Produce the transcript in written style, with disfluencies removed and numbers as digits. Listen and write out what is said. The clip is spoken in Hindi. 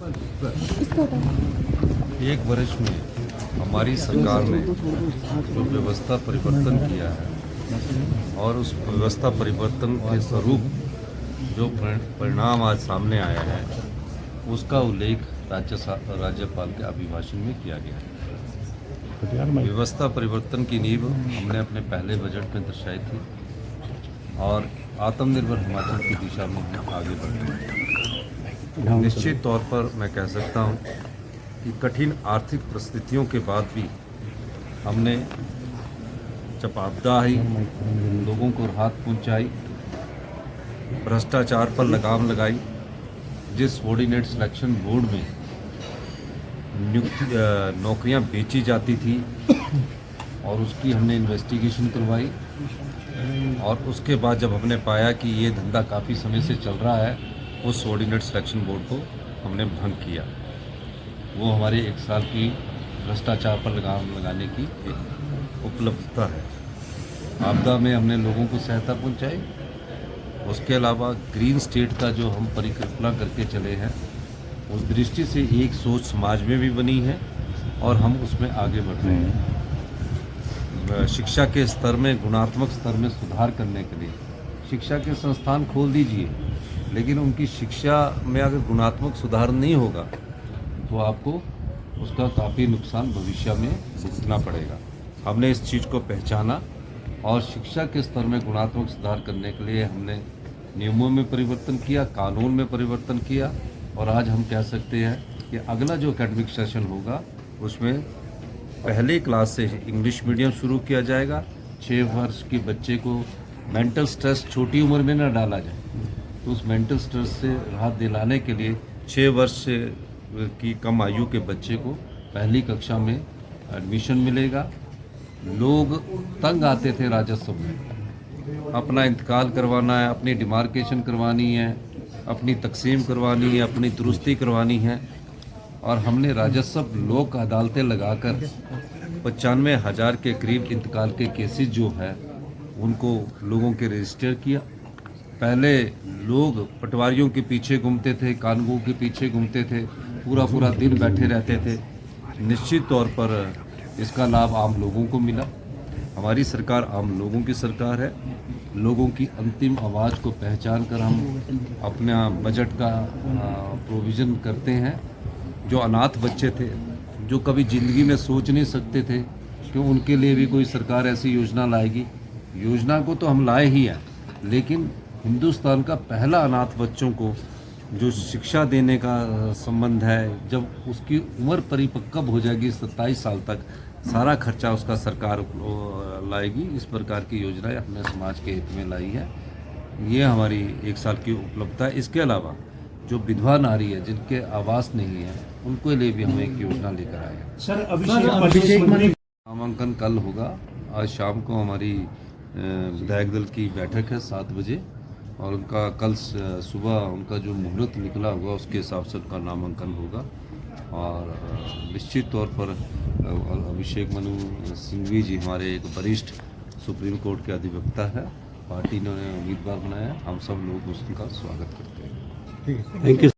एक वर्ष में हमारी सरकार ने जो व्यवस्था परिवर्तन किया है और उस व्यवस्था परिवर्तन के स्वरूप जो परिणाम आज सामने आया है उसका उल्लेख राज्यपाल के अभिभाषण में किया गया है। व्यवस्था परिवर्तन की नींव हमने अपने पहले बजट में दर्शाई थी और आत्मनिर्भर हिमाचल की दिशा में हम आगे बढ़ रहे हैं। निश्चित तौर पर मैं कह सकता हूं कि कठिन आर्थिक परिस्थितियों के बाद भी हमने जब आपदा आई लोगों को राहत पहुंचाई, भ्रष्टाचार पर लगाम लगाई, जिस सबॉर्डिनेट सिलेक्शन बोर्ड में नौकरियां बेची जाती थी और उसकी हमने इन्वेस्टिगेशन करवाई और उसके बाद जब हमने पाया कि ये धंधा काफ़ी समय से चल रहा है, उस सबॉर्डिनेट सिलेक्शन बोर्ड को हमने भंग किया। वो हमारे 1 साल की भ्रष्टाचार पर लगाम लगाने की एक उपलब्धता है। आपदा में हमने लोगों को सहायता पहुंचाई। उसके अलावा ग्रीन स्टेट का जो हम परिकल्पना करके चले हैं उस दृष्टि से एक सोच समाज में भी बनी है और हम उसमें आगे बढ़ रहे हैं। शिक्षा के स्तर में, गुणात्मक स्तर में सुधार करने के लिए शिक्षा के संस्थान खोल दीजिए, लेकिन उनकी शिक्षा में अगर गुणात्मक सुधार नहीं होगा तो आपको उसका काफ़ी नुकसान भविष्य में भुगतना पड़ेगा। हमने इस चीज़ को पहचाना और शिक्षा के स्तर में गुणात्मक सुधार करने के लिए हमने नियमों में परिवर्तन किया, कानून में परिवर्तन किया और आज हम कह सकते हैं कि अगला जो एकेडमिक सेशन होगा उसमें पहली क्लास से इंग्लिश मीडियम शुरू किया जाएगा। 6 वर्ष के बच्चे को मेंटल स्ट्रेस छोटी उम्र में न डाला जाए, तो उस मेंटल स्ट्रेस से राहत दिलाने के लिए 6 वर्ष की कम आयु के बच्चे को पहली कक्षा में एडमिशन मिलेगा। लोग तंग आते थे राजस्व में, अपना इंतकाल करवाना है, अपनी डिमार्केशन करवानी है, अपनी तकसीम करवानी है, अपनी दुरुस्ती करवानी है और हमने राजस्व लोक अदालतें लगाकर 95,000 के करीब इंतकाल के केसेस जो है उनको लोगों के रजिस्टर किया। पहले लोग पटवारियों के पीछे घूमते थे, कानूनों के पीछे घूमते थे, पूरा दिन बैठे रहते थे। निश्चित तौर पर इसका लाभ आम लोगों को मिला। हमारी सरकार आम लोगों की सरकार है। लोगों की अंतिम आवाज़ को पहचान कर हम अपना बजट का प्रोविज़न करते हैं। जो अनाथ बच्चे थे, जो कभी ज़िंदगी में सोच नहीं सकते थे कि उनके लिए भी कोई सरकार ऐसी योजना लाएगी। योजना को तो हम लाए ही हैं, लेकिन हिंदुस्तान का पहला अनाथ बच्चों को जो शिक्षा देने का संबंध है, जब उसकी उम्र परिपक्व हो जाएगी 27 साल तक, सारा खर्चा उसका सरकार लाएगी। इस प्रकार की योजनाएं हमने समाज के हित में लाई है। ये हमारी 1 साल की उपलब्धता है। इसके अलावा जो विधवा नारी है, जिनके आवास नहीं है, उनके लिए भी हम एक योजना लेकर आए हैं। सर अभिषेक नामांकन कल होगा। आज शाम को हमारी विधायक दल की बैठक है 7 बजे और उनका कल सुबह उनका जो मुहूर्त निकला होगा उसके हिसाब से उनका नामांकन होगा और निश्चित तौर पर अभिषेक मनु सिंघवी जी हमारे एक वरिष्ठ सुप्रीम कोर्ट के अधिवक्ता है। पार्टी ने उन्हें उम्मीदवार बनाया। हम सब लोग उसका स्वागत करते हैं। Thank you.